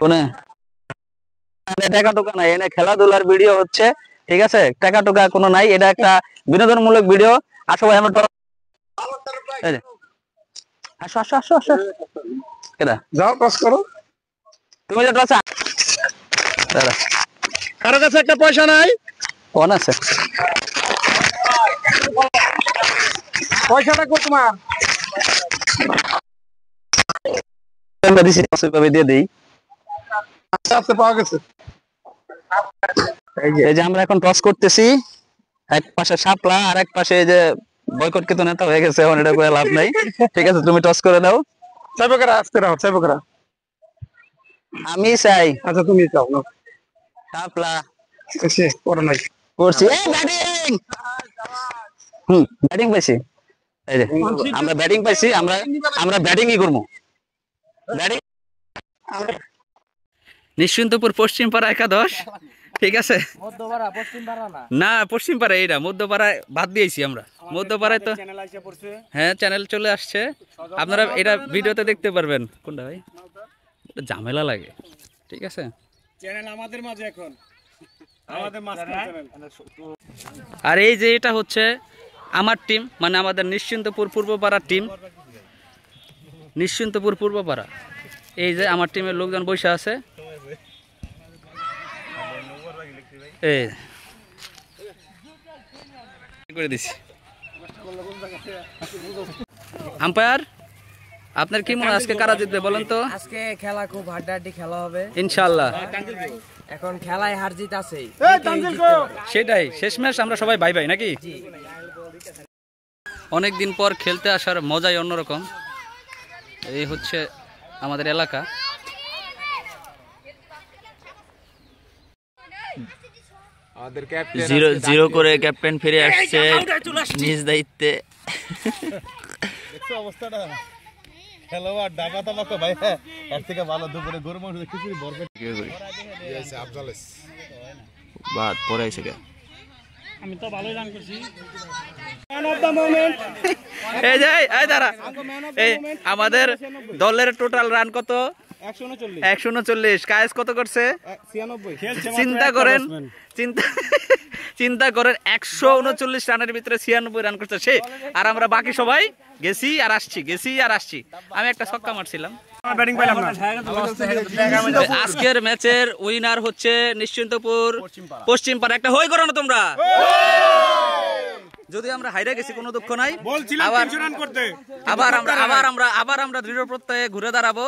কোনে টাকা টোকা নাই, এনে খেলাধুলার ভিডিও হচ্ছে, ঠিক আছে? টাকা টোকা কোনো নাই, এটা একটা বিনোদনমূলক ভিডিও। আসো ভাই আমরা আসো আসো আসো আসো, কেডা যাও টস করো। তুমি যে টস দাদা কারো কাছে একটা পয়সা নাই? কোন আছে? পয়সাটা কো তোমার? দিয়ে দেই। আচ্ছা পাওয়া গেছে। এই যে আমরা এখন টস করতেছি, এক পাশে শাপলা আর এক পাশে এই যে বয়কটকৃত নেতা হয়ে গেছে, এখন এটা করে লাভ নাই। ঠিক আছে, তুমি টস করে দাও। চাইবকরা আজকে রাও, চাইবকরা। আমি চাই। আচ্ছা তুমি চাও না। শাপলা এসে পড়া নাই। করছি এই ব্যাটিং। ব্যাটিং পাইছি। এই যে আমরা ব্যাটিং পাইছি, আমরা ব্যাটিংই করব। ব্যাটিং নিশ্চিন্তপুর পশ্চিম পাড়া একাদশ, ঠিক আছে? মধ্যপাড়া পশ্চিম পাড়া না, পশ্চিম পাড়া এইটা, মধ্যপাড়ায় বাদ দিয়েছি আমরা। মধ্যপাড়ায় তো হ্যাঁ চ্যানেল চলে আসছে, আপনারা এটা ভিডিওতে দেখতে পারবেন। কোনটা ভাই? ঝামেলা লাগে, ঠিক আছে? চ্যানেল আমাদের মাঝে এখন, আমাদের মাঝখানে চ্যানেল। আর এই যে এটা হচ্ছে আমার টিম, মানে আমাদের নিশ্চিন্তপুর পূর্বপাড়ার টিম, নিশ্চিন্তপুর পূর্বপাড়া। এই যে আমার টিমের লোকজন বসে আছে, এই করে দিছি। আম্পায়ার, আপনার কি মনে হয় আজকে কারা জিতবে বলেন তো? আজকে খেলা খুব হাড্ডাহাড্ডি খেলা হবে ইনশাআল্লাহ। এখন খেলায় হার জিত আছেই, সেটাই, শেষ ম্যাচ আমরা সবাই ভাই ভাই নাকি? অনেকদিন পর খেলতে আসার মজাই অন্যরকম। এই হচ্ছে আমাদের এলাকা। আমাদের ক্যাপ্টেন 0-0 করে ক্যাপ্টেন ফিরে আসছে নিজ দায়িত্বে। দেখছো অবস্থাটা? খেলোয়াড় ডাবা তাবাকো ভাই, এর থেকে ভালো দুপুরে গরু মাংস খিচুড়ি ভরপেট কি করি। ইয়েস আফজালেস বাদ পরে এসে গে। আমি তো ভালোই রান করছি। Man of the moment. এই যে এই দাঁড়া, এই আমাদের দলের টোটাল রান কত? 139। কায়েস কত করছে? 96। চিন্তা করেন, চিন্তা করেন 139 রানের ভিতরে 96 রান করছে সে, আর আমরা বাকি সবাই গেছি আর আসছি। আমি একটা ছক্কা মারছিলাম। ব্যাটিং পাইলাম না। আজকের ম্যাচের উইনার হচ্ছে নিশ্চিন্তপুর পশ্চিম পাড়া। একটা হই করো না তোমরা। যদি আমরা হাইরা গেছি কোনো দুঃখ নাই, আবার আমরা দৃঢ় প্রত্যয়ে ঘুরে দাঁড়াবো।